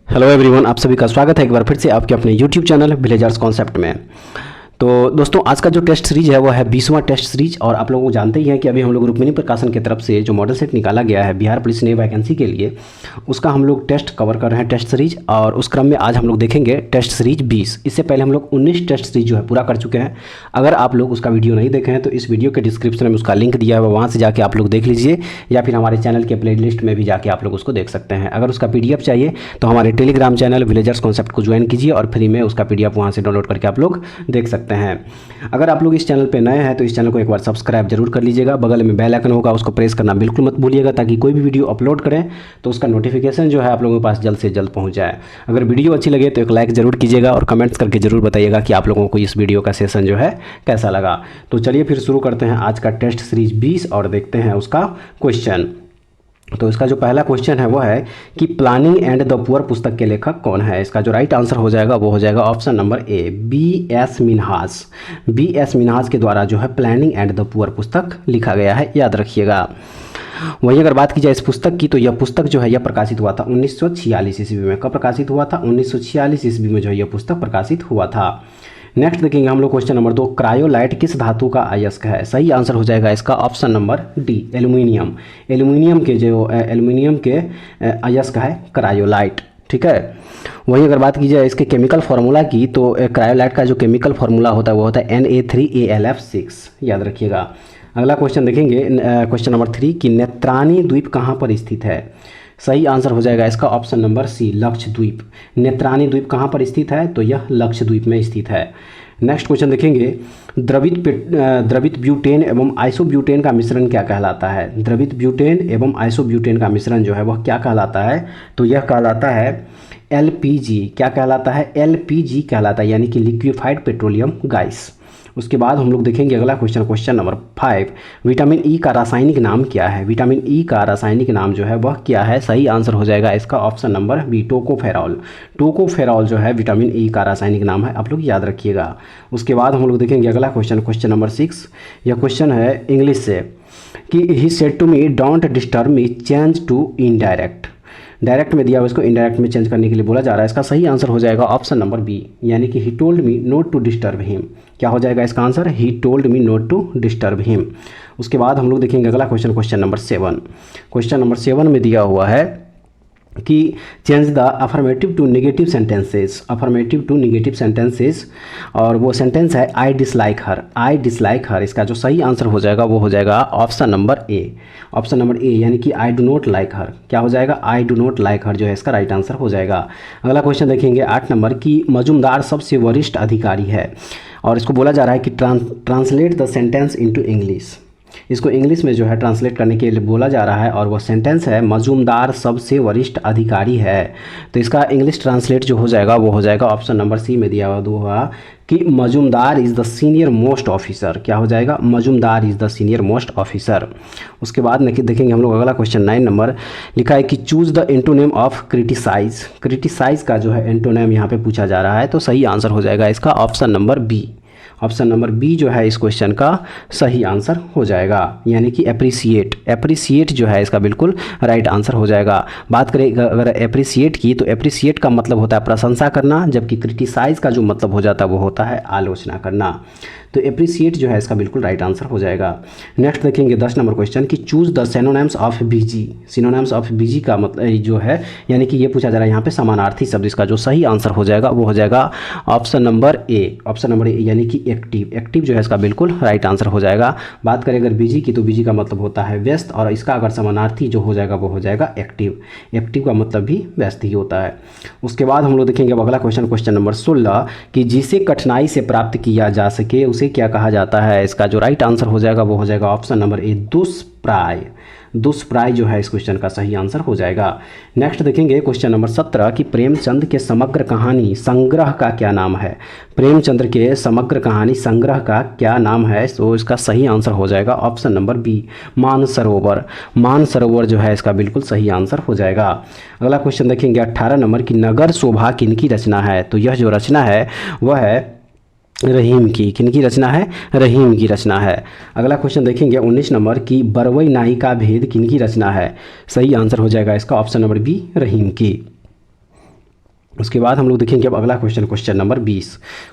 Hello everyone, आप सभी का स्वागत है एक बार फिर से आपके अपने यूट्यूब चैनल विलेजर्स कॉन्सेप्ट में। तो दोस्तों, आज का जो टेस्ट सीरीज है वो है 20वां टेस्ट सीरीज। और आप लोगों को जानते ही हैं कि अभी हम लोग रुक्मिणी प्रकाशन की तरफ से जो मॉडल सेट निकाला गया है बिहार पुलिस नई वैकेंसी के लिए, उसका हम लोग टेस्ट कवर कर रहे हैं, टेस्ट सीरीज। और उस क्रम में आज हम लोग देखेंगे टेस्ट सीरीज 20। इससे पहले हम लोग 19 टेस्ट सीरीज जो है पूरा कर चुके हैं। अगर आप लोग उसका वीडियो नहीं देखे हैं तो इस वीडियो के डिस्क्रिप्शन में उसका लिंक दिया है, वहाँ से जाके आप लोग देख लीजिए, या फिर हमारे चैनल के प्ले लिस्ट में भी जाके आप लोग उसको देख सकते हैं। अगर उसका PDF चाहिए तो हमारे टेलीग्राम चैनल विलेजर्स कॉन्सेप्ट को ज्वाइन कीजिए और फ्री में उसका PDF वहाँ से डाउनलोड करके आप लोग देख सकते हैं। अगर आप लोग इस चैनल पे नए हैं तो इस चैनल को एक बार सब्सक्राइब जरूर कर लीजिएगा। बगल में बेल आइकन होगा, उसको प्रेस करना बिल्कुल मत भूलिएगा, ताकि कोई भी वीडियो अपलोड करें तो उसका नोटिफिकेशन जो है आप लोगों के पास जल्द से जल्द पहुंच जाए। अगर वीडियो अच्छी लगे तो एक लाइक जरूर कीजिएगा और कमेंट्स करके जरूर बताइएगा कि आप लोगों को इस वीडियो का सेशन जो है कैसा लगा। तो चलिए फिर शुरू करते हैं आज का टेस्ट सीरीज 20 और देखते हैं उसका क्वेश्चन। तो इसका जो पहला क्वेश्चन है वो है कि प्लानिंग एंड द पुअर पुस्तक के लेखक कौन है। इसका जो राइट आंसर हो जाएगा वो हो जाएगा option number A, B.S. Minhas. B.S. Minhas के द्वारा जो है प्लानिंग एंड द पुअर पुस्तक लिखा गया है, याद रखिएगा। वहीं अगर बात की जाए इस पुस्तक की, तो यह पुस्तक जो है यह प्रकाशित हुआ था 1946 ईस्वी में। कब प्रकाशित हुआ था? 1946 ईस्वी में जो है यह पुस्तक प्रकाशित हुआ था। नेक्स्ट देखेंगे हम लोग क्वेश्चन नंबर 2, क्रायोलाइट किस धातु का अयस्क है। सही आंसर हो जाएगा इसका option number D, aluminium. Aluminium के अयस्क है क्रायोलाइट, ठीक है। वहीं अगर बात की जाए इसके केमिकल फार्मूला की, तो क्रायोलाइट का जो केमिकल फार्मूला होता है वो होता है Na3AlF6, याद रखिएगा। अगला क्वेश्चन देखेंगे क्वेश्चन नंबर 3 कि नेत्रानी द्वीप कहाँ पर स्थित है। सही आंसर हो जाएगा इसका ऑप्शन नंबर सी, लक्षद्वीप। नेत्रानी द्वीप कहाँ पर स्थित है? तो यह लक्षद्वीप में स्थित है। नेक्स्ट क्वेश्चन देखेंगे, द्रवित ब्यूटेन एवं आइसोब्यूटेन का मिश्रण क्या कहलाता है। द्रवित ब्यूटेन एवं आइसोब्यूटेन का मिश्रण जो है वह क्या कहलाता है? तो यह कहलाता है LPG। क्या कहलाता है? LPG कहलाता है, यानी कि लिक्विफाइड पेट्रोलियम गैस। उसके बाद हम लोग देखेंगे अगला question, question number 5, vitamin E का रासायनिक नाम क्या है। विटामिन ई का रासायनिक नाम जो है वह क्या है। सही आंसर हो जाएगा इसका option number B, tocopherol. Tocopherol जो है विटामिन ई का रासायनिक नाम है, आप लोग याद रखिएगा। उसके बाद हम लोग देखेंगे अगला क्वेश्चन, क्वेश्चन नंबर 6। यह क्वेश्चन है इंग्लिश से कि he said to me don't disturb me change to indirect. Direct में दिया हुआ, इसको इनडायरेक्ट में चेंज करने के लिए बोला जा रहा है। इसका सही आंसर हो जाएगा ऑप्शन नंबर बी, यानी कि he told me not to disturb him. क्या हो जाएगा इसका answer? He told me not to disturb him. उसके बाद हम लोग देखेंगे अगला question, question number 7। Question number 7 में दिया हुआ है कि change the affirmative to negative sentences. Affirmative to negative sentences, और वो सेंटेंस है I dislike her. I dislike हर, इसका जो सही आंसर हो जाएगा वो हो जाएगा option number A. Option number A, यानी कि आई डू नॉट लाइक हर। क्या हो जाएगा? आई डू नॉट लाइक हर जो है इसका राइट आंसर हो जाएगा। अगला क्वेश्चन देखेंगे 8 नंबर की मजुमदार सबसे वरिष्ठ अधिकारी है, और इसको बोला जा रहा है कि translate the sentence into English. इसको इंग्लिश में जो है ट्रांसलेट करने के लिए बोला जा रहा है, और वो सेंटेंस है मजूमदार सबसे वरिष्ठ अधिकारी है। तो इसका इंग्लिश ट्रांसलेट जो हो जाएगा वो हो जाएगा ऑप्शन नंबर सी में दिया हुआ कि Majumdar is the senior most officer. क्या हो जाएगा? Majumdar is the senior most officer. उसके बाद देखेंगे हम लोग अगला क्वेश्चन 9 नंबर, लिखा है कि choose the antonym of criticize. Criticize का जो है एंटोनेम यहाँ पे पूछा जा रहा है, तो सही आंसर हो जाएगा इसका option number B. Option number B जो है इस क्वेश्चन का सही आंसर हो जाएगा, यानी कि एप्रिसिएट। एप्रिसिएट जो है इसका बिल्कुल राइट आंसर हो जाएगा। बात करें अगर एप्रिसिएट की, तो एप्रिसिएट का मतलब होता है प्रशंसा करना, जबकि क्रिटिसाइज का जो मतलब हो जाता है वो होता है आलोचना करना। तो एप्रिसिएट जो है इसका बिल्कुल राइट आंसर हो जाएगा। नेक्स्ट देखेंगे 10 नंबर क्वेश्चन कि choose the synonyms of BG. Synonyms of BG का मतलब जो है, यानी कि ये पूछा जा रहा है यहाँ पे समानार्थी शब्द। इसका जो सही आंसर हो जाएगा वो हो जाएगा option number A. Option number A, यानी कि एक्टिव। एक्टिव जो है इसका बिल्कुल राइट आंसर हो जाएगा। बात करें अगर बीजी की, तो बीजी का मतलब होता है व्यस्त, और इसका अगर समानार्थी जो हो जाएगा वो हो जाएगा एक्टिव। एक्टिव का मतलब भी व्यस्त ही होता है। उसके बाद हम लोग देखेंगे अब अगला क्वेश्चन, क्वेश्चन नंबर 16 कि जिसे कठिनाई से प्राप्त किया जा सके उसे क्या कहा जाता है। इसका जो राइट आंसर हो जाएगा वो हो जाएगा ऑप्शन नंबर ए, दुष्प्राय। दुष्प्राय जो है इस क्वेश्चन का सही आंसर हो जाएगा। नेक्स्ट देखेंगे क्वेश्चन नंबर 17 कि प्रेमचंद के समग्र कहानी संग्रह का क्या नाम है। प्रेमचंद्र के समग्र कहानी संग्रह का क्या नाम है, तो इसका सही आंसर हो जाएगा option number B, Mansarovar. Mansarovar जो है इसका बिल्कुल सही आंसर हो जाएगा। अगला क्वेश्चन देखेंगे 18 नंबर की नगर शोभा किनकी रचना है। तो यह जो रचना है वह है रहीम की। किनकी रचना है? रहीम की रचना है। अगला क्वेश्चन देखेंगे 19 नंबर की बरवई नाई का भेद किनकी रचना है। सही आंसर हो जाएगा इसका ऑप्शन नंबर बी, रहीम की। उसके बाद हम लोग देखेंगे अब अगला question, question number 20।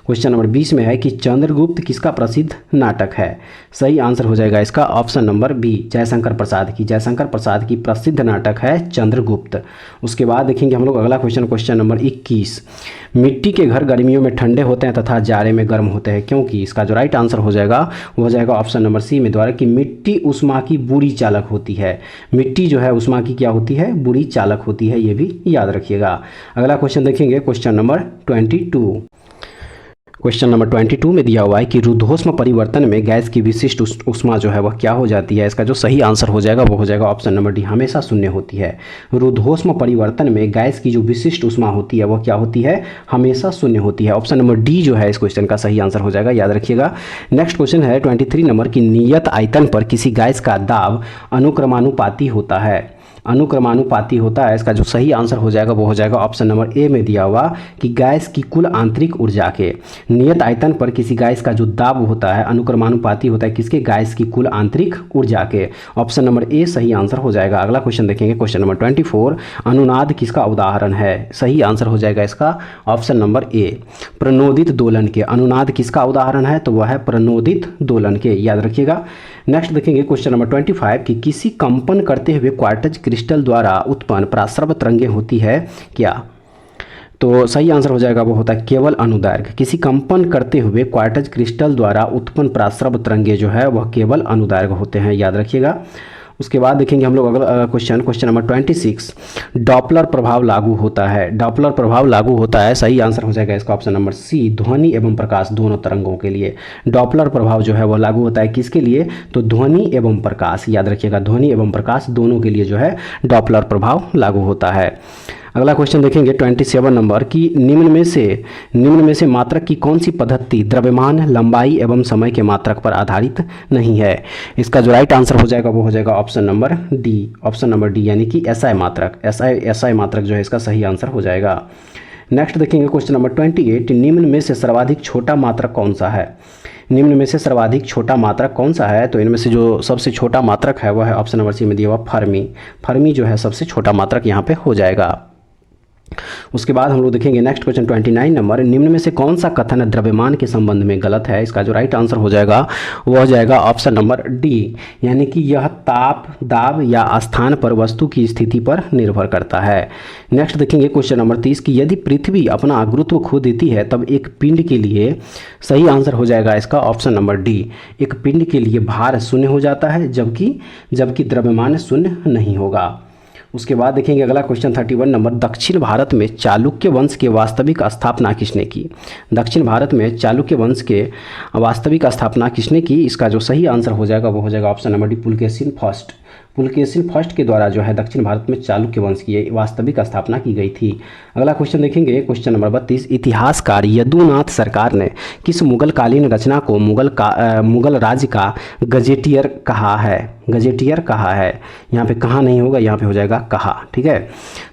Question number 20 में है कि चंद्रगुप्त किसका प्रसिद्ध नाटक है। सही आंसर हो जाएगा इसका option number B, Jaishankar Prasad की। जयशंकर प्रसाद की प्रसिद्ध नाटक है चंद्रगुप्त। उसके बाद देखेंगे हम लोग अगला क्वेश्चन, क्वेश्चन नंबर 21। मिट्टी के घर गर्मियों में ठंडे होते हैं तथा जाड़े में गर्म होते हैं, क्योंकि। इसका जो राइट आंसर हो जाएगा वो हो जाएगा ऑप्शन नंबर सी में द्वारा कि मिट्टी ऊष्मा की बुरी चालक होती है। मिट्टी जो है ऊष्मा की क्या होती है, बुरी चालक होती है, ये भी याद रखिएगा। अगला क्वेश्चन देखेंगे क्वेश्चन नंबर 22। क्वेश्चन नंबर 22 में दिया हुआ है कि रुद्धोष्म परिवर्तन में गैस की विशिष्ट ऊष्मा जो है वह क्या हो जाती है। इसका जो सही आंसर हो जाएगा वो हो जाएगा ऑप्शन नंबर डी, हमेशा शून्य होती है। रुद्धोष्म परिवर्तन में गैस की जो विशिष्ट ऊष्मा होती है वह क्या होती है, हमेशा शून्य होती है। ऑप्शन नंबर डी जो है इस क्वेश्चन का सही आंसर हो जाएगा, याद रखिएगा। नेक्स्ट क्वेश्चन है 23 नंबर की नियत आयतन पर किसी गैस का दाब अनुक्रमानुपाती होता है। अनुक्रमानुपाती होता है, इसका जो सही आंसर हो जाएगा वो हो जाएगा ऑप्शन नंबर ए में दिया हुआ कि गैस की कुल आंतरिक ऊर्जा के। नियत आयतन पर किसी गैस का जो दाब होता है अनुक्रमानुपाती होता है किसके, गैस की कुल आंतरिक ऊर्जा के। ऑप्शन नंबर ए सही आंसर हो जाएगा। अगला क्वेश्चन देखेंगे क्वेश्चन नंबर 24। अनुनाद किसका उदाहरण है। सही आंसर हो जाएगा इसका ऑप्शन नंबर ए, प्रणोदित दोलन के। अनुनाद किसका उदाहरण है, तो वह है प्रणोदित दोलन के, याद रखिएगा। नेक्स्ट देखेंगे क्वेश्चन नंबर 25 कि किसी कंपन करते हुए क्वार्टज क्रिस्टल द्वारा उत्पन्न पराश्रव तरंगें होती है क्या। तो सही आंसर हो जाएगा वो होता है केवल अनुदैर्घ्य। किसी कंपन करते हुए क्वार्टज क्रिस्टल द्वारा उत्पन्न पराश्रव तरंगें जो है वह केवल अनुदैर्घ्य होते हैं, याद रखिएगा। उसके बाद देखेंगे हम लोग अगला क्वेश्चन, क्वेश्चन नंबर 26। डॉपलर प्रभाव लागू होता है। डॉपलर प्रभाव लागू होता है, सही आंसर हो जाएगा इसका ऑप्शन नंबर सी, ध्वनि एवं प्रकाश दोनों तरंगों के लिए। डॉपलर प्रभाव जो है वो लागू होता है किसके लिए, तो ध्वनि एवं प्रकाश, याद रखिएगा। ध्वनि एवं प्रकाश दोनों के लिए जो है डॉपलर प्रभाव लागू होता है। अगला क्वेश्चन देखेंगे 27 नंबर की निम्न में से मात्रक की कौन सी पद्धति द्रव्यमान, लंबाई एवं समय के मात्रक पर आधारित नहीं है। इसका जो राइट आंसर हो जाएगा वो हो जाएगा option number D, option number D यानी कि एसआई मात्रक। एसआई मात्रक जो है इसका सही आंसर हो जाएगा। नेक्स्ट देखेंगे क्वेश्चन नंबर 28। निम्न में से सर्वाधिक छोटा मात्रक कौन सा है। निम्न में से सर्वाधिक छोटा मात्रक कौन सा है, तो इनमें से जो सबसे छोटा मात्रक है वह है ऑप्शन नंबर सी में दिया हुआ फर्मी। फर्मी जो है सबसे छोटा मात्रक यहाँ पे हो जाएगा। उसके बाद हम लोग देखेंगे नेक्स्ट क्वेश्चन 29 नंबर। निम्न में से कौन सा कथन द्रव्यमान के संबंध में गलत है। इसका जो राइट आंसर हो जाएगा वो हो जाएगा ऑप्शन नंबर डी, यानी कि यह ताप, दाब या स्थान पर वस्तु की स्थिति पर निर्भर करता है। नेक्स्ट देखेंगे क्वेश्चन नंबर 30 कि यदि पृथ्वी अपना गुरुत्व खो देती है तब एक पिंड के लिए, सही आंसर हो जाएगा इसका ऑप्शन नंबर डी, एक पिंड के लिए भार शून्य हो जाता है जबकि द्रव्यमान शून्य नहीं होगा। उसके बाद देखेंगे अगला क्वेश्चन 31 नंबर। दक्षिण भारत में चालुक्य वंश के वास्तविक स्थापना किसने की। दक्षिण भारत में चालुक्य वंश के वास्तविक स्थापना किसने की। इसका जो सही आंसर हो जाएगा वो हो जाएगा option number D, Pulakeshin first. Pulakeshin first के द्वारा जो है दक्षिण भारत में चालुक्य वंश की वास्तविक स्थापना की गई थी। अगला क्वेश्चन देखेंगे क्वेश्चन नंबर 32। इतिहासकार यदुनाथ सरकार ने किस मुगलकालीन रचना को मुगल राज्य का गजेटियर कहा है। गजेटियर कहा है, यहाँ पे कहा नहीं होगा, यहाँ पे हो जाएगा कहा, ठीक है।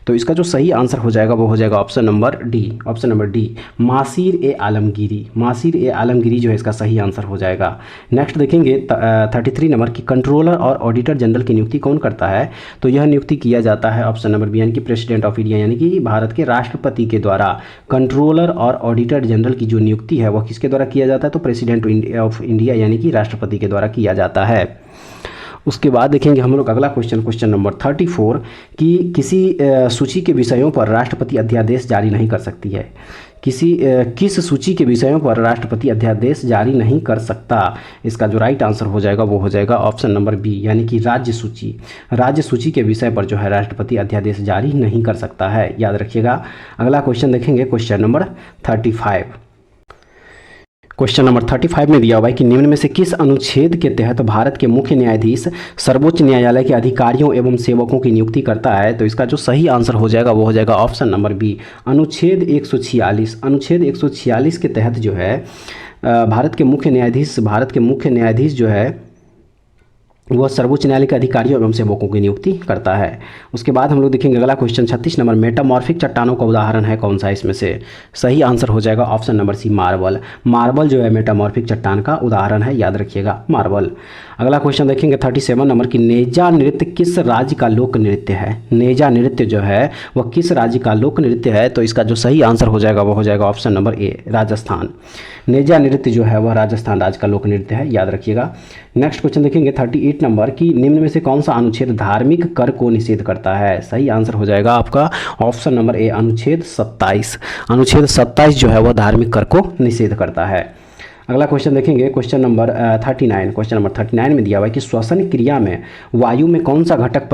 तो इसका जो सही आंसर हो जाएगा वो हो जाएगा option number D, option number D, Maasir e Alamgiri. Maasir e Alamgiri जो है इसका सही आंसर हो जाएगा। नेक्स्ट देखेंगे 33 नंबर की कंट्रोलर और ऑडिटर जनरल की नियुक्ति कौन करता है। तो यह नियुक्ति किया जाता है ऑप्शन नंबर बी, यानी कि प्रेसिडेंट ऑफ इंडिया, यानी कि भारत के राष्ट्रपति के द्वारा कंट्रोलर और ऑडिटर जनरल की जो नियुक्ति है वह किसके द्वारा किया जाता है, तो प्रेसिडेंट ऑफ इंडिया यानी कि राष्ट्रपति के द्वारा किया जाता है। उसके बाद देखेंगे हम लोग अगला क्वेश्चन, क्वेश्चन नंबर 34 कि किसी सूची के विषयों पर राष्ट्रपति अध्यादेश जारी नहीं कर सकती है। किस सूची के विषयों पर राष्ट्रपति अध्यादेश जारी नहीं कर सकता। इसका जो राइट आंसर हो जाएगा वो हो जाएगा ऑप्शन नंबर बी, यानी कि राज्य सूची। राज्य सूची के विषय पर जो है राष्ट्रपति अध्यादेश जारी नहीं कर सकता है, याद रखिएगा। अगला क्वेश्चन देखेंगे क्वेश्चन नंबर 35। क्वेश्चन नंबर 35 में दिया हुआ है कि निम्न में से किस अनुच्छेद के तहत भारत के मुख्य न्यायाधीश सर्वोच्च न्यायालय के अधिकारियों एवं सेवकों की नियुक्ति करता है। तो इसका जो सही आंसर हो जाएगा वो हो जाएगा ऑप्शन नंबर बी, अनुच्छेद 146। अनुच्छेद 146 के तहत जो है भारत के मुख्य न्यायाधीश जो है वह सर्वोच्च न्यायालय के अधिकारियों एवं सेवकों की नियुक्ति करता है। उसके बाद हम लोग देखेंगे अगला क्वेश्चन 36 नंबर, मेटामॉर्फिक चट्टानों का उदाहरण है कौन सा इसमें से? सही आंसर हो जाएगा option number C, marble. Marble जो है मेटामॉर्फिक चट्टान का उदाहरण है, याद रखिएगा, मार्बल। अगला क्वेश्चन देखेंगे 37 नंबर की नेजा नृत्य किस राज्य का लोक नृत्य है? नेजा नृत्य जो है वह किस राज्य का लोक नृत्य है? तो इसका जो सही आंसर हो जाएगा वो हो जाएगा ऑप्शन नंबर ए, राजस्थान। नेजा नृत्य जो है वह राजस्थान राज्य का लोक नृत्य है, याद रखिएगा। नेक्स्ट क्वेश्चन देखेंगे 38 नंबर की निम्न में से कौन सा अनुच्छेद धार्मिक कर को निषेध करता है? सही आंसर हो जाएगा आपका ऑप्शन नंबर ए, अनुच्छेद 27। अनुच्छेद 27 जो है वह धार्मिक कर को निषेध करता है। अगला क्वेश्चन देखेंगे क्वेश्चन नंबर 39। क्वेश्चन नंबर 39 में दिया हुआ है कि श्वसन क्रिया में वायु में कौन सा घटक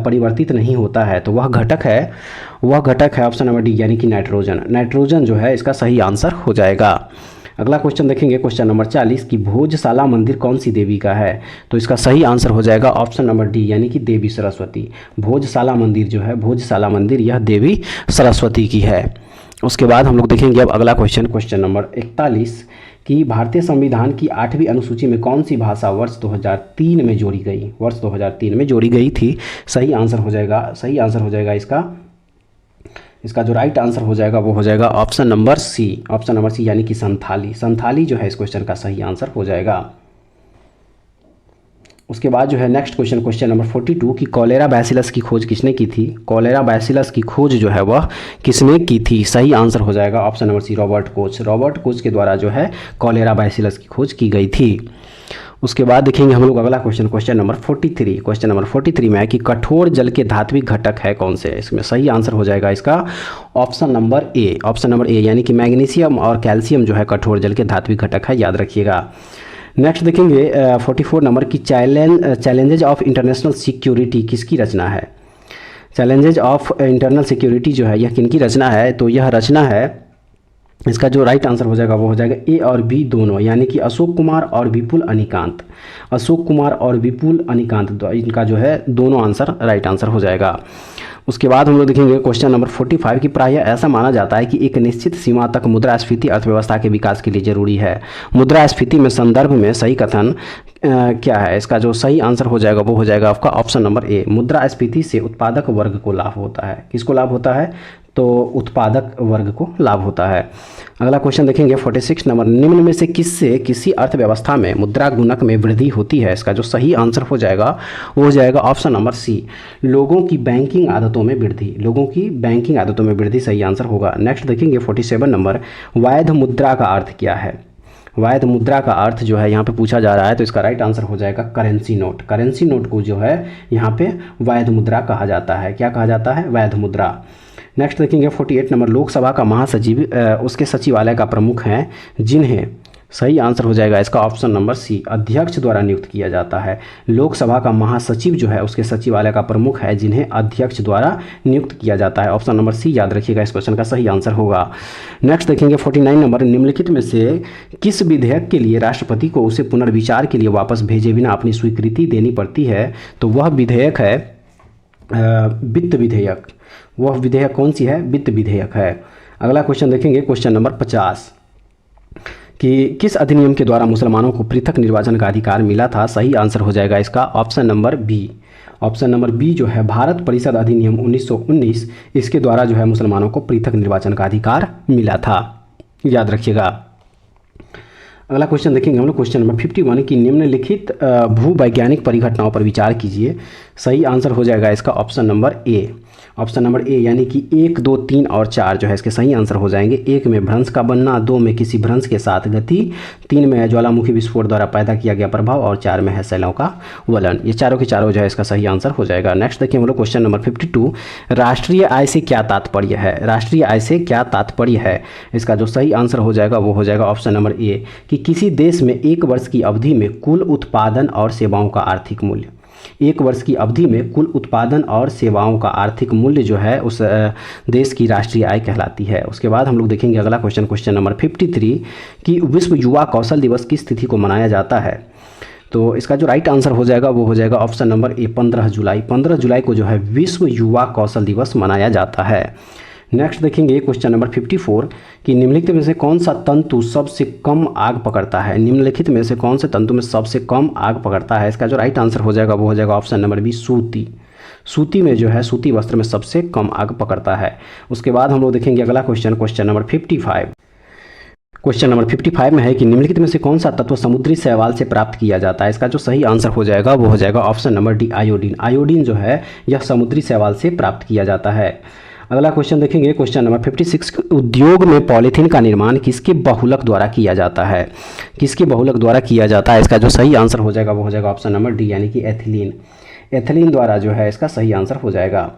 परिवर्तित नहीं होता है? तो वह घटक है ऑप्शन नंबर डी, यानी कि नाइट्रोजन। नाइट्रोजन जो है इसका सही आंसर हो जाएगा। अगला क्वेश्चन देखेंगे क्वेश्चन नंबर 40 की भोजशाला मंदिर कौन सी देवी का है? तो इसका सही आंसर हो जाएगा ऑप्शन नंबर डी, यानी कि देवी सरस्वती। भोजशाला मंदिर जो है, भोजशाला मंदिर यह देवी सरस्वती की है। उसके बाद हम लोग देखेंगे अब अगला क्वेश्चन नंबर 41 कि भारतीय संविधान की 8वीं अनुसूची में कौन सी भाषा वर्ष 2003 में जोड़ी गई? वर्ष 2003 में जोड़ी गई थी। सही आंसर हो जाएगा इसका जो राइट आंसर हो जाएगा वो हो जाएगा ऑप्शन नंबर सी, यानी कि संथाली। संथाली जो है इस क्वेश्चन का सही आंसर हो जाएगा। उसके बाद जो है नेक्स्ट क्वेश्चन नंबर 42 कि कॉलेरा बैसिलस की खोज किसने की थी? कॉलेरा बैसिलस की खोज जो है वह किसने की थी? सही आंसर हो जाएगा option number C, Robert Koch. Robert Koch के द्वारा जो है कॉलेरा बैसिलस की खोज की गई थी। उसके बाद देखेंगे हम लोग अगला क्वेश्चन नंबर 43। क्वेश्चन नंबर 43 में है कि कठोर जल के धात्विक घटक है कौन से? इसमें सही आंसर हो जाएगा इसका ऑप्शन नंबर ए, यानी कि मैग्नीशियम और कैल्शियम जो है कठोर जल के धात्विक घटक है, याद रखिएगा। नेक्स्ट देखेंगे 44 नंबर की चैलेंजेज ऑफ इंटरनेशनल सिक्योरिटी किसकी रचना है? चैलेंजेज ऑफ इंटरनल सिक्योरिटी जो है यह किनकी रचना है? तो यह रचना है, इसका जो राइट आंसर हो जाएगा वो हो जाएगा ए और बी दोनों, यानी कि अशोक कुमार और विपुल अनिकांत। अशोक कुमार और विपुल अनिकांत, इनका जो है दोनों आंसर राइट आंसर हो जाएगा। उसके बाद हम लोग देखेंगे क्वेश्चन नंबर 45 की प्रायः ऐसा माना जाता है कि एक निश्चित सीमा तक मुद्रास्फीति अर्थव्यवस्था के विकास के लिए जरूरी है। मुद्रास्फीति में संदर्भ में सही कथन क्या है? इसका जो सही आंसर हो जाएगा वो हो जाएगा आपका ऑप्शन नंबर ए, मुद्रास्फीति से उत्पादक वर्ग को लाभ होता है। किसको लाभ होता है? तो उत्पादक वर्ग को लाभ होता है। अगला क्वेश्चन देखेंगे 46 नंबर, निम्न में से किससे किसी अर्थव्यवस्था में मुद्रा गुणक में वृद्धि होती है? इसका जो सही आंसर हो जाएगा वो हो जाएगा ऑप्शन नंबर सी, लोगों की बैंकिंग आदतों में वृद्धि। लोगों की बैंकिंग आदतों में वृद्धि सही आंसर होगा। नेक्स्ट देखेंगे 47 नंबर, वैध मुद्रा का अर्थ क्या है? वैध मुद्रा का अर्थ जो है यहाँ पे पूछा जा रहा है, तो इसका राइट आंसर हो जाएगा करेंसी नोट। करेंसी नोट को जो है यहाँ पे वैध मुद्रा कहा जाता है। क्या कहा जाता है? वैध मुद्रा। नेक्स्ट देखेंगे 48 नंबर, लोकसभा का महासचिव उसके सचिवालय का प्रमुख हैं जिन्हें, सही आंसर हो जाएगा इसका ऑप्शन नंबर सी, अध्यक्ष द्वारा नियुक्त किया जाता है। लोकसभा का महासचिव जो है उसके सचिवालय का प्रमुख है जिन्हें अध्यक्ष द्वारा नियुक्त किया जाता है। ऑप्शन नंबर सी याद रखिएगा, इस क्वेश्चन का सही आंसर होगा। नेक्स्ट देखेंगे 49 नंबर, निम्नलिखित में से किस विधेयक के लिए राष्ट्रपति को उसे पुनर्विचार के लिए वापस भेजे बिना अपनी स्वीकृति देनी पड़ती है? तो वह विधेयक है वित्त विधेयक। वह विधेयक कौन सी है? वित्त विधेयक है। अगला क्वेश्चन देखेंगे क्वेश्चन नंबर 50 कि किस अधिनियम के द्वारा मुसलमानों को पृथक निर्वाचन का अधिकार मिला था? सही आंसर हो जाएगा इसका option number B. Option number B जो है भारत परिषद अधिनियम 1919, इसके द्वारा जो है मुसलमानों को पृथक निर्वाचन का अधिकार मिला था, याद रखिएगा। अगला क्वेश्चन देखेंगे हम लोग क्वेश्चन नंबर 51 की निम्नलिखित भूवैज्ञानिक परिघटनाओं पर विचार कीजिए। सही आंसर हो जाएगा इसका option number A. Option number A, यानी कि 1, 2, 3 और 4 जो है इसके सही आंसर हो जाएंगे। 1 में भ्रंश का बनना, 2 में किसी भ्रंश के साथ गति, 3 में है ज्वालामुखी विस्फोट द्वारा पैदा किया गया प्रभाव और 4 में है शैलों का वलन। ये चारों के चारों जो है इसका सही आंसर हो जाएगा। नेक्स्ट देखिए हम लोग क्वेश्चन नंबर 52, राष्ट्रीय आय से क्या तात्पर्य है? राष्ट्रीय आय से क्या तात्पर्य है? इसका जो सही आंसर हो जाएगा वो हो जाएगा ऑप्शन नंबर ए, कि किसी देश में 1 वर्ष की अवधि में कुल उत्पादन और सेवाओं का आर्थिक मूल्य। 1 वर्ष की अवधि में कुल उत्पादन और सेवाओं का आर्थिक मूल्य जो है उस देश की राष्ट्रीय आय कहलाती है। उसके बाद हम लोग देखेंगे अगला क्वेश्चन नंबर 53 कि विश्व युवा कौशल दिवस किस तिथि को मनाया जाता है? तो इसका जो राइट आंसर हो जाएगा वो हो जाएगा ऑप्शन नंबर ए, 15 जुलाई। 15 जुलाई को जो है विश्व युवा कौशल दिवस मनाया जाता है। नेक्स्ट देखेंगे क्वेश्चन नंबर 54 कि निम्नलिखित में से कौन सा तंतु सबसे कम आग पकड़ता है। निम्नलिखित में से कौन से तंतु में सबसे कम आग पकड़ता है। इसका जो राइट आंसर हो जाएगा वो हो जाएगा ऑप्शन नंबर बी, सूती। सूती में जो है, सूती वस्त्र में सबसे कम आग पकड़ता है। उसके बाद हम लोग देखेंगे अगला question, question number 55। Question number 55 में है कि निम्नलिखित में से कौन सा तत्व समुद्री शैवाल से प्राप्त किया जाता है। इसका जो सही आंसर हो जाएगा वो हो जाएगा option number D, iodine. Iodine जो है यह समुद्री शैवाल से प्राप्त किया जाता है। अगला क्वेश्चन देखेंगे क्वेश्चन नंबर 56। उद्योग में पॉलीथीन का निर्माण किसके बहुलक द्वारा किया जाता है। किसके बहुलक द्वारा किया जाता है। इसका जो सही आंसर हो जाएगा वो हो जाएगा ऑप्शन नंबर डी, यानी कि एथिलीन। एथिलीन द्वारा जो है इसका सही आंसर हो जाएगा।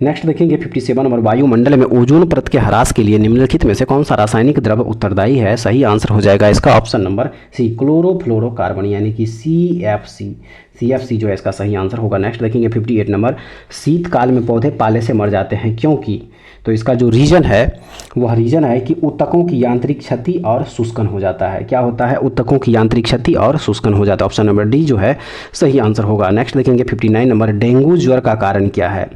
नेक्स्ट देखेंगे 57 नंबर, वायुमंडल में ओजोन परत के ह्रास के लिए निम्नलिखित में से कौन सा रासायनिक द्रव्य उत्तरदायी है। सही आंसर हो जाएगा इसका ऑप्शन नंबर सी, क्लोरोफ्लोरोकार्बन, यानी कि CFC। CFC जो है इसका सही आंसर होगा। नेक्स्ट देखेंगे 58 नंबर, शीतकाल में पौधे पाले से मर जाते हैं क्योंकि। तो इसका जो रीजन है वह रीजन है कि ऊतकों की यांत्रिक क्षति और शुष्कन हो जाता है। क्या होता है, ऊतकों की यांत्रिक क्षति और शुष्कन हो जाता है। ऑप्शन नंबर डी जो है सही आंसर होगा। नेक्स्ट देखेंगे 59 नंबर, डेंगू ज्वर का कारण क्या है।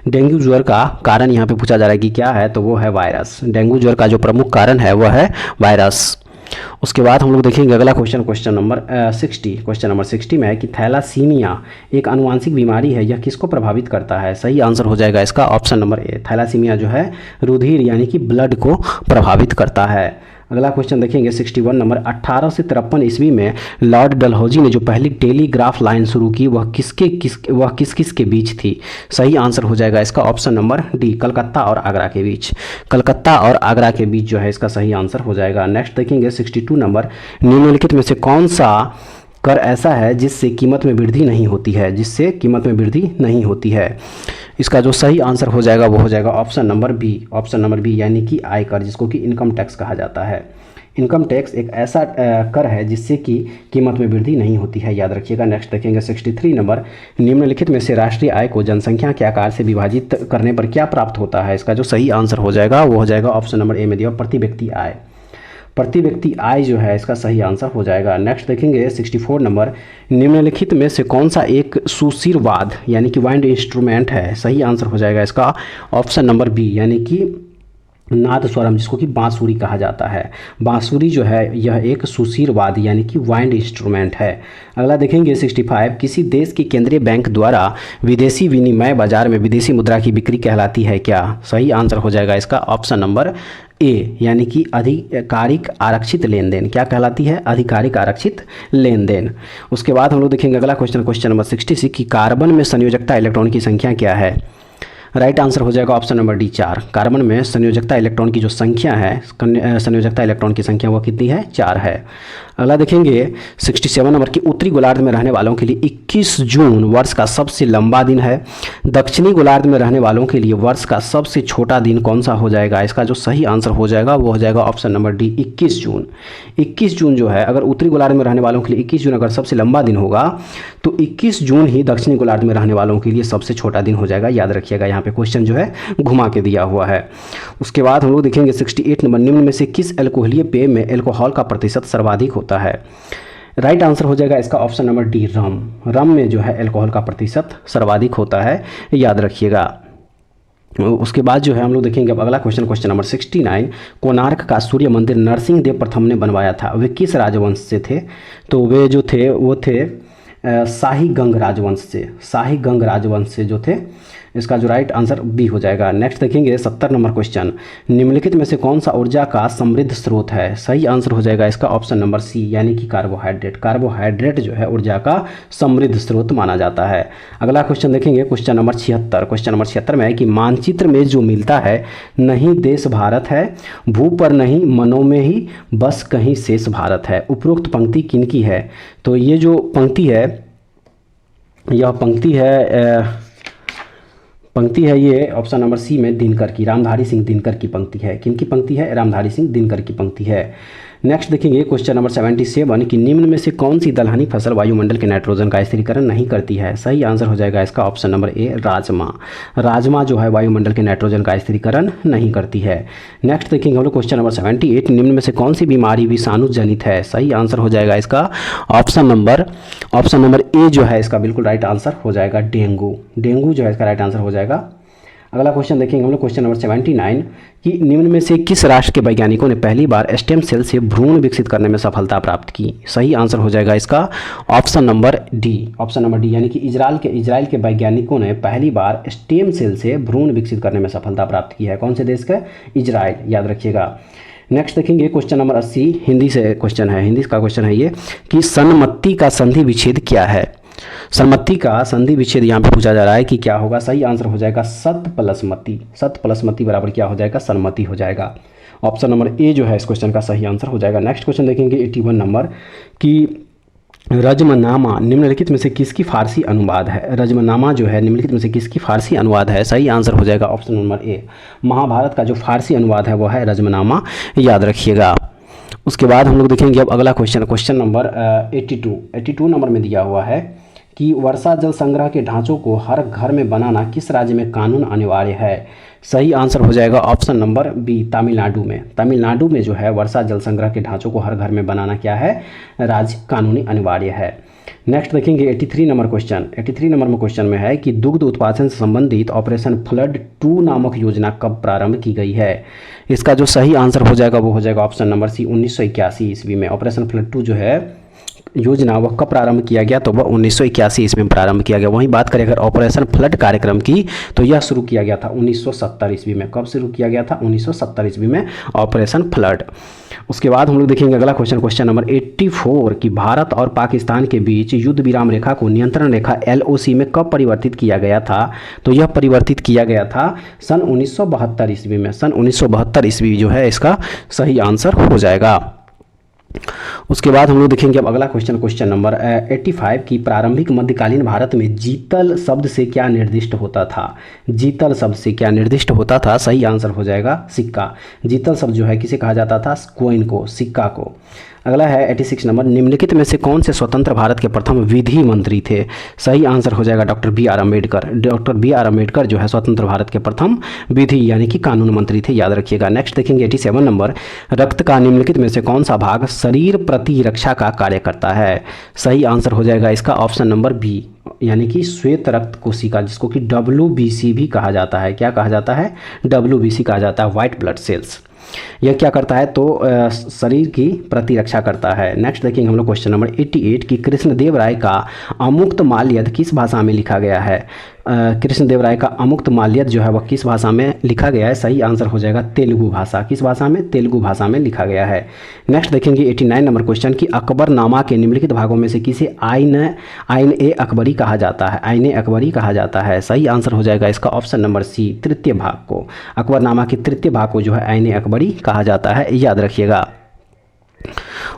डेंगू ज्वर का कारण यहाँ पे पूछा जा रहा है कि क्या है, तो वो है वायरस। डेंगू ज्वर का जो प्रमुख कारण है वह है वायरस। उसके बाद हम लोग देखेंगे अगला question, question number 60। Question number 60 में है कि थैलासीमिया एक आनुवांशिक बीमारी है, यह किसको प्रभावित करता है। सही आंसर हो जाएगा इसका ऑप्शन नंबर ए, थैलासीमिया जो है रुधिर यानी कि ब्लड को प्रभावित करता है। अगला क्वेश्चन देखेंगे 61 नंबर, 1853 ईस्वी में लॉर्ड डलहौजी ने जो पहली टेलीग्राफ लाइन शुरू की वह किस किस के बीच थी। सही आंसर हो जाएगा इसका ऑप्शन नंबर डी, कलकत्ता और आगरा के बीच। कलकत्ता और आगरा के बीच जो है इसका सही आंसर हो जाएगा। नेक्स्ट देखेंगे 62 नंबर, निम्नलिखित में से कौन सा कर ऐसा है जिससे कीमत में वृद्धि नहीं होती है। जिससे कीमत में वृद्धि नहीं होती है। इसका जो सही आंसर हो जाएगा वो हो जाएगा option number B, option number B, यानी कि आयकर, जिसको कि इनकम टैक्स कहा जाता है। इनकम टैक्स एक ऐसा कर है जिससे कि कीमत में वृद्धि नहीं होती है, याद रखिएगा। नेक्स्ट देखेंगे 63 नंबर, निम्नलिखित में से राष्ट्रीय आय को जनसंख्या के आकार से विभाजित करने पर क्या प्राप्त होता है। इसका जो सही आंसर हो जाएगा वो हो जाएगा ऑप्शन नंबर ए में दिया, प्रति व्यक्ति आय। प्रति व्यक्ति आय जो है इसका सही आंसर हो जाएगा। नेक्स्ट देखेंगे 64 नंबर, निम्नलिखित में से कौन सा एक सुशिरवाद यानी कि वाइंड इंस्ट्रूमेंट है। सही आंसर हो जाएगा इसका ऑप्शन नंबर बी, यानी कि नादस्वरम, जिसको कि बांसुरी कहा जाता है। बांसुरी जो है यह एक सुशिरवाद यानी कि वाइंड इंस्ट्रूमेंट है। अगला देखेंगे 65, किसी देश के केंद्रीय बैंक द्वारा विदेशी विनिमय बाजार में विदेशी मुद्रा की बिक्री कहलाती है क्या। सही आंसर हो जाएगा इसका ऑप्शन नंबर ए, यानी कि आधिकारिक आरक्षित लेन देन। क्या कहलाती है, आधिकारिक आरक्षित लेन देन। उसके बाद हम लोग देखेंगे अगला क्वेश्चन, क्वेश्चन नंबर 66 कि कार्बन में संयोजकता इलेक्ट्रॉन की संख्या क्या है। राइट आंसर हो जाएगा ऑप्शन नंबर डी, 4। कार्बन में संयोजकता इलेक्ट्रॉन की जो संख्या है, संयोजकता इलेक्ट्रॉन की संख्या वो कितनी है, 4 है। अगला देखेंगे 67 नंबर की उत्तरी गोलार्ध में रहने वालों के लिए 21 जून वर्ष का सबसे लंबा दिन है। दक्षिणी गोलार्ध में रहने वालों के लिए वर्ष का सबसे छोटा दिन कौन सा हो जाएगा। इसका जो सही आंसर हो जाएगा वो हो जाएगा ऑप्शन नंबर डी, 21 जून। 21 जून जो है, अगर उत्तरी गोलार्ध में रहने वालों के लिए 21 जून अगर सबसे लंबा दिन होगा तो 21 जून ही दक्षिणी गोलार्ध में रहने वालों के लिए सबसे छोटा दिन हो जाएगा, याद रखिएगा। यहाँ पे क्वेश्चन जो है घुमा के दिया हुआ है। उसके बाद हम लोग देखेंगे 68 नंबर, निम्न में से किस एल्कोहलीय पेय में एल्कोहल का प्रतिशत सर्वाधिक होता है। राइट आंसर हो जाएगा इसका ऑप्शन नंबर डी, रम। रम में जो है एल्कोहल का प्रतिशत सर्वाधिक होता है, याद रखिएगा। उसके बाद जो है हम लोग देखेंगे अब अगला क्वेश्चन, क्वेश्चन नंबर 69, कोणार्क का सूर्य मंदिर नरसिंह देव प्रथम ने बनवाया था, वे किस राजवंश से थे। तो वे जो थे वो थे शाही गंग राजवंश से। शाही गंग राजवंश से जो थे, इसका जो राइट आंसर बी हो जाएगा। नेक्स्ट देखेंगे 70 नंबर क्वेश्चन, निम्नलिखित में से कौन सा ऊर्जा का समृद्ध स्रोत है। सही आंसर हो जाएगा इसका ऑप्शन नंबर सी, यानी कि कार्बोहाइड्रेट। कार्बोहाइड्रेट जो है ऊर्जा का समृद्ध स्रोत माना जाता है। अगला क्वेश्चन देखेंगे क्वेश्चन नंबर 76। क्वेश्चन नंबर 76 में है कि मानचित्र में जो मिलता है, नहीं देश भारत है, भू पर नहीं मनों में ही बस कहीं शेष भारत है, उपरोक्त पंक्ति किनकी है। तो ये जो पंक्ति है, यह पंक्ति है ये ऑप्शन नंबर सी में दिनकर की, रामधारी सिंह दिनकर की पंक्ति है। किनकी पंक्ति है, रामधारी सिंह दिनकर की पंक्ति है। नेक्स्ट देखेंगे क्वेश्चन नंबर 77 कि निम्न में से कौन सी दलहनी फसल वायुमंडल के नाइट्रोजन का स्थिरीकरण नहीं करती है। सही आंसर हो जाएगा इसका option number A, rajma. Rajma जो है वायुमंडल के नाइट्रोजन का स्थिरीकरण नहीं करती है। नेक्स्ट देखेंगे हम लोग क्वेश्चन नंबर 78, निम्न में से कौन सी बीमारी विषाणु जनित है। सही आंसर हो जाएगा इसका ऑप्शन नंबर ए जो है इसका बिल्कुल राइट आंसर हो जाएगा, डेंगू। डेंगू जो है इसका राइट आंसर हो जाएगा अगला क्वेश्चन देखेंगे हम लोग, क्वेश्चन नंबर 79 कि निम्न में से किस राष्ट्र के वैज्ञानिकों ने पहली बार स्टेम सेल से भ्रूण विकसित करने में सफलता प्राप्त की। सही आंसर हो जाएगा इसका option number D, option number D, यानी कि इजराइल के वैज्ञानिकों ने पहली बार स्टेम सेल से भ्रूण विकसित करने में सफलता प्राप्त की है। कौन से देश का? इजराइल, याद रखिएगा। नेक्स्ट देखेंगे क्वेश्चन नंबर 80, हिंदी से क्वेश्चन है, हिंदी का क्वेश्चन है ये कि सन्मति का संधि विच्छेद क्या है। सन्मति का संधि विच्छेद यहाँ पे पूछा जा रहा है कि क्या होगा। सही आंसर हो जाएगा सत प्लस मति, सत प्लस मति बराबर क्या हो जाएगा? सन्मति हो जाएगा। ऑप्शन नंबर ए जो है इस क्वेश्चन का सही आंसर हो जाएगा। नेक्स्ट क्वेश्चन देखेंगे 81 नंबर कि रजमनामा निम्नलिखित में से किसकी फारसी अनुवाद है। रजमनामा जो है निम्नलिखित में से किसकी फारसी अनुवाद है। सही आंसर हो जाएगा ऑप्शन नंबर ए, महाभारत का जो फारसी अनुवाद है वो है रजमनामा, याद रखिएगा। उसके बाद हम लोग देखेंगे अब अगला क्वेश्चन, क्वेश्चन नंबर 82 नंबर में दिया हुआ है कि वर्षा जल संग्रह के ढांचों को हर घर में बनाना किस राज्य में कानून अनिवार्य है। सही आंसर हो जाएगा ऑप्शन नंबर बी, तमिलनाडु में। तमिलनाडु में जो है वर्षा जल संग्रह के ढांचों को हर घर में बनाना क्या है? राज्य कानूनी अनिवार्य है। नेक्स्ट देखेंगे 83 नंबर क्वेश्चन। 83 नंबर में क्वेश्चन में है कि दुग्ध उत्पादन से संबंधित ऑपरेशन फ्लड 2 नामक योजना कब प्रारंभ की गई है। इसका जो सही आंसर हो जाएगा वो हो जाएगा ऑप्शन नंबर सी, 1981 ईस्वी में। ऑपरेशन फ्लड 2 जो है योजना वह कब प्रारंभ किया गया? तो वह 1981 ईस्वी में प्रारंभ किया गया। वहीं बात करें अगर ऑपरेशन फ्लड कार्यक्रम की तो यह शुरू किया गया था 1970 ईस्वी में। कब शुरू किया गया था? 1970 ईस्वी में ऑपरेशन फ्लड। उसके बाद हम लोग देखेंगे अगला क्वेश्चन, क्वेश्चन नंबर 84 कि भारत और पाकिस्तान के बीच युद्ध विराम रेखा को नियंत्रण रेखा LOC में कब परिवर्तित किया गया था। तो यह परिवर्तित किया गया था सन 1972 ईस्वी में। सन 1972 ईस्वी जो है इसका सही आंसर हो जाएगा। उसके बाद हम लोग देखेंगे अब अगला क्वेश्चन, क्वेश्चन नंबर 85 की प्रारंभिक मध्यकालीन भारत में जीतल शब्द से क्या निर्दिष्ट होता था। जीतल शब्द से क्या निर्दिष्ट होता था। सही आंसर हो जाएगा सिक्का। जीतल शब्द जो है किसे कहा जाता था? कॉइन को, सिक्का को। अगला है 86 नंबर, निम्नलिखित में से कौन से स्वतंत्र भारत के प्रथम विधि मंत्री थे। सही आंसर हो जाएगा doctor B R Ambedkar. Doctor B R Ambedkar जो है स्वतंत्र भारत के प्रथम विधि यानी कि कानून मंत्री थे, याद रखिएगा। नेक्स्ट देखेंगे 87 नंबर, रक्त का निम्नलिखित में से कौन सा भाग शरीर प्रतिरक्षा का कार्य करता है। सही आंसर हो जाएगा इसका ऑप्शन नंबर बी, यानी कि श्वेत रक्त कोशिका, जिसको कि WBC भी कहा जाता है। क्या कहा जाता है? WBC कहा जाता है, व्हाइट ब्लड सेल्स। यह क्या करता है? तो शरीर की प्रतिरक्षा करता है। नेक्स्ट देखेंगे हम लोग क्वेश्चन नंबर 88 कि कृष्णदेव राय का अमुक्त माल्यद किस भाषा में लिखा गया है। कृष्णदेव राय का अमुक्त माल्यद जो है वह किस भाषा में लिखा गया है। सही आंसर हो जाएगा तेलुगु भाषा। किस भाषा में? तेलुगु भाषा में लिखा गया है। नेक्स्ट देखेंगे 89 नंबर क्वेश्चन कि अकबरनामा के निम्नलिखित भागों में से किसे आइन ए अकबरी कहा जाता है। आइन ए अकबरी कहा जाता है। सही आंसर हो जाएगा इसका ऑप्शन नंबर सी, तृतीय भाग को। अकबरनामा के तृतीय भाग को जो है आइन ए अकबरी कहा जाता है, याद रखिएगा।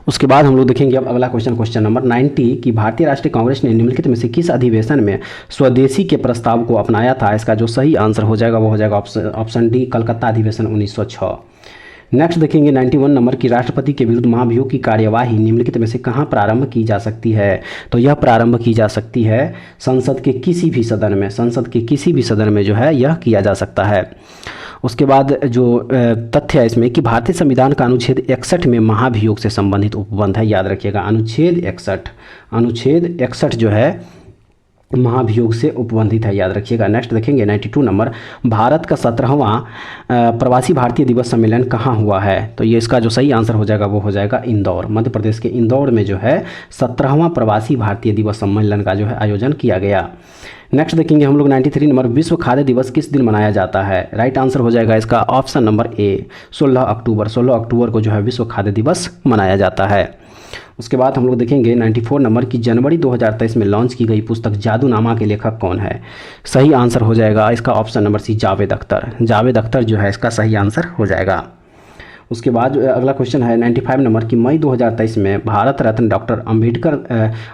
उसके बाद हम लोग देखेंगे अब अगला क्वेश्चन, क्वेश्चन नंबर 90 कि भारतीय राष्ट्रीय कांग्रेस ने निम्नलिखित में से किस अधिवेशन में स्वदेशी के प्रस्ताव को अपनाया था। इसका जो सही आंसर हो जाएगा वो हो जाएगा ऑप्शन डी, कलकत्ता अधिवेशन 1906। नेक्स्ट देखेंगे 91 नंबर की राष्ट्रपति के विरुद्ध महाभियोग की कार्यवाही निम्नलिखित में से कहाँ प्रारंभ की जा सकती है। तो यह प्रारंभ की जा सकती है संसद के किसी भी सदन में। संसद के किसी भी सदन में जो है यह किया जा सकता है। उसके बाद जो तथ्य है इसमें कि भारतीय संविधान का अनुच्छेद 61 में महाभियोग से संबंधित उपबंध है, याद रखिएगा। अनुच्छेद 61 जो है महाभियोग से उपबंधित है, याद रखिएगा। नेक्स्ट देखेंगे 92 नंबर, भारत का 17वां प्रवासी भारतीय दिवस सम्मेलन कहाँ हुआ है। तो ये इसका जो सही आंसर हो जाएगा वो हो जाएगा इंदौर। मध्य प्रदेश के इंदौर में जो है 17वां प्रवासी भारतीय दिवस सम्मेलन का जो है आयोजन किया गया। नेक्स्ट देखेंगे हम लोग 93 नंबर, विश्व खाद्य दिवस किस दिन मनाया जाता है। राइट आंसर हो जाएगा इसका ऑप्शन नंबर ए, 16 अक्टूबर। 16 अक्टूबर को जो है विश्व खाद्य दिवस मनाया जाता है। उसके बाद हम लोग देखेंगे 94 नंबर की जनवरी 2023 में लॉन्च की गई पुस्तक जादूनामा के लेखक कौन है। सही आंसर हो जाएगा इसका option number C, Javed Akhtar. Javed Akhtar जो है इसका सही आंसर हो जाएगा। उसके बाद अगला क्वेश्चन है 95 नंबर की मई 2023 में भारत रत्न डॉक्टर अंबेडकर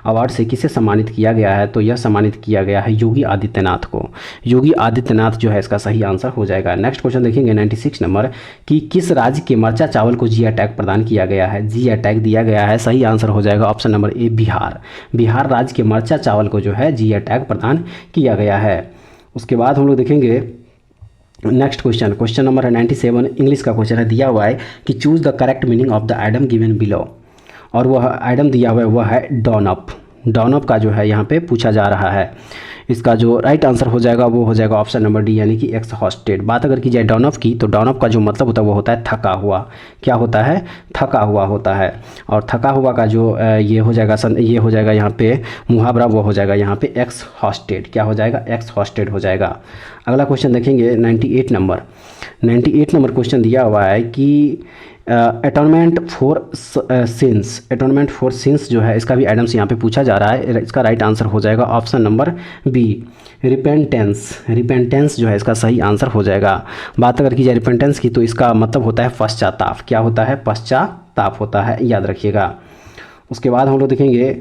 अवार्ड से किसे सम्मानित किया गया है। तो यह सम्मानित किया गया है योगी आदित्यनाथ को। योगी आदित्यनाथ जो है इसका सही आंसर हो जाएगा। नेक्स्ट क्वेश्चन देखेंगे 96 नंबर कि किस राज्य के मरचा चावल को जीआई टैग प्रदान किया गया है। जीआई टैग दिया गया है, सही आंसर हो जाएगा option number A, Bihar. Bihar राज्य के मरचा चावल को जो है जीआई टैग प्रदान किया गया है। उसके बाद हम लोग देखेंगे नेक्स्ट क्वेश्चन, क्वेश्चन नंबर है 97, इंग्लिश का क्वेश्चन है। दिया हुआ है कि choose the correct meaning of the item given below, और वह आइटम दिया हुआ है वह है डॉन अप। डॉन अप का जो है यहाँ पे पूछा जा रहा है। इसका जो राइट आंसर हो जाएगा वो हो जाएगा ऑप्शन नंबर डी, यानी कि एक्सहॉस्टेड। बात अगर की जाए डाउन ऑफ की, तो डाउन ऑफ का जो मतलब होता है वो होता है थका हुआ। क्या होता है? थका हुआ होता है। और थका हुआ का जो ये हो जाएगा ये हो जाएगा यहाँ पे मुहावरा, वो हो जाएगा यहाँ पे एक्सहॉस्टेड। क्या हो जाएगा? एक्सहॉस्टेड हो जाएगा। अगला क्वेश्चन देखेंगे 98 नंबर। 98 नंबर क्वेश्चन दिया हुआ है कि एटोनमेंट फॉर सिंस, एटोनमेंट फॉर सिंस जो है इसका भी एडम्स यहाँ पे पूछा जा रहा है। इसका राइट आंसर हो जाएगा option number B, repentance. Repentance जो है इसका सही आंसर हो जाएगा। बात अगर की जाए रिपेंटेंस की, तो इसका मतलब होता है पश्चाताप। क्या होता है? पश्चाताप होता है, याद रखिएगा। उसके बाद हम लोग देखेंगे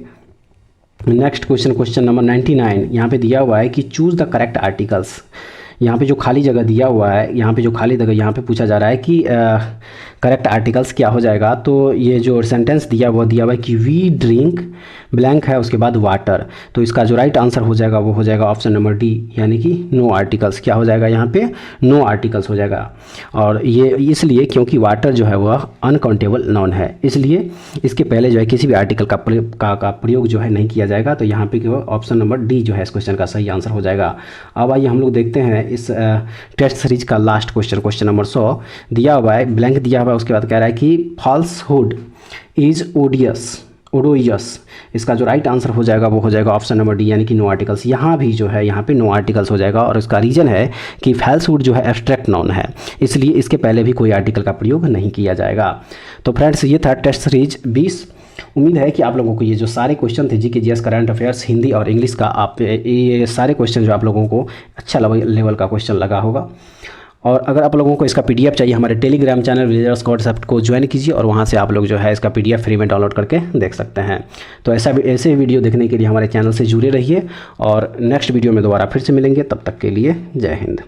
नेक्स्ट क्वेश्चन, क्वेश्चन नंबर 99। यहाँ पे दिया हुआ है कि चूज़ द करेक्ट आर्टिकल्स। यहाँ पे जो खाली जगह दिया हुआ है, यहाँ पे जो खाली जगह यहाँ पे पूछा जा रहा है कि करेक्ट आर्टिकल्स क्या हो जाएगा। तो ये जो सेंटेंस दिया हुआ है कि वी ड्रिंक ब्लैंक है, उसके बाद वाटर। तो इसका जो राइट आंसर हो जाएगा वो हो जाएगा ऑप्शन नंबर डी, यानी कि नो आर्टिकल्स। क्या हो जाएगा यहाँ पे? नो आर्टिकल्स हो जाएगा। और ये इसलिए क्योंकि वाटर जो है वह अनकाउंटेबल नाउन है, इसलिए इसके पहले जो है किसी भी आर्टिकल का प्रयोग जो है नहीं किया जाएगा। तो यहाँ पे ऑप्शन नंबर डी जो है इस क्वेश्चन का सही आंसर हो जाएगा। अब आइए हम लोग देखते हैं इस टेस्ट सीरीज का लास्ट क्वेश्चन, क्वेश्चन नंबर 100 दिया हुआ है, ब्लैंक दिया हुआ है। उसके बाद कह रहा है कि फॉल्सहुड इज ओडियस। इसका जो राइट आंसर हो जाएगा वो हो जाएगा ऑप्शन नंबर डी, यानी कि नो आर्टिकल्स। यहाँ भी जो है यहाँ पे नो आर्टिकल्स हो जाएगा। और इसका रीज़न है कि फॉल्सहुड जो है एब्स्ट्रैक्ट नाउन है, इसलिए इसके पहले भी कोई आर्टिकल का प्रयोग नहीं किया जाएगा। तो फ्रेंड्स, ये था टेस्ट सीरीज 20। उम्मीद है कि आप लोगों को ये जो सारे क्वेश्चन थे GK GS current affairs Hindi और इंग्लिश का, आप ये सारे क्वेश्चन जो आप लोगों को अच्छा लेवल का क्वेश्चन लगा होगा। और अगर आप लोगों को इसका पीडीएफ चाहिए, हमारे टेलीग्राम चैनल विलेजर्स कॉन्सेप्ट को ज्वाइन कीजिए और वहाँ से आप लोग जो है इसका पीडीएफ फ्री में डाउनलोड करके देख सकते हैं। तो ऐसे वीडियो देखने के लिए हमारे चैनल से जुड़े रहिए और नेक्स्ट वीडियो में दोबारा फिर से मिलेंगे। तब तक के लिए जय हिंद।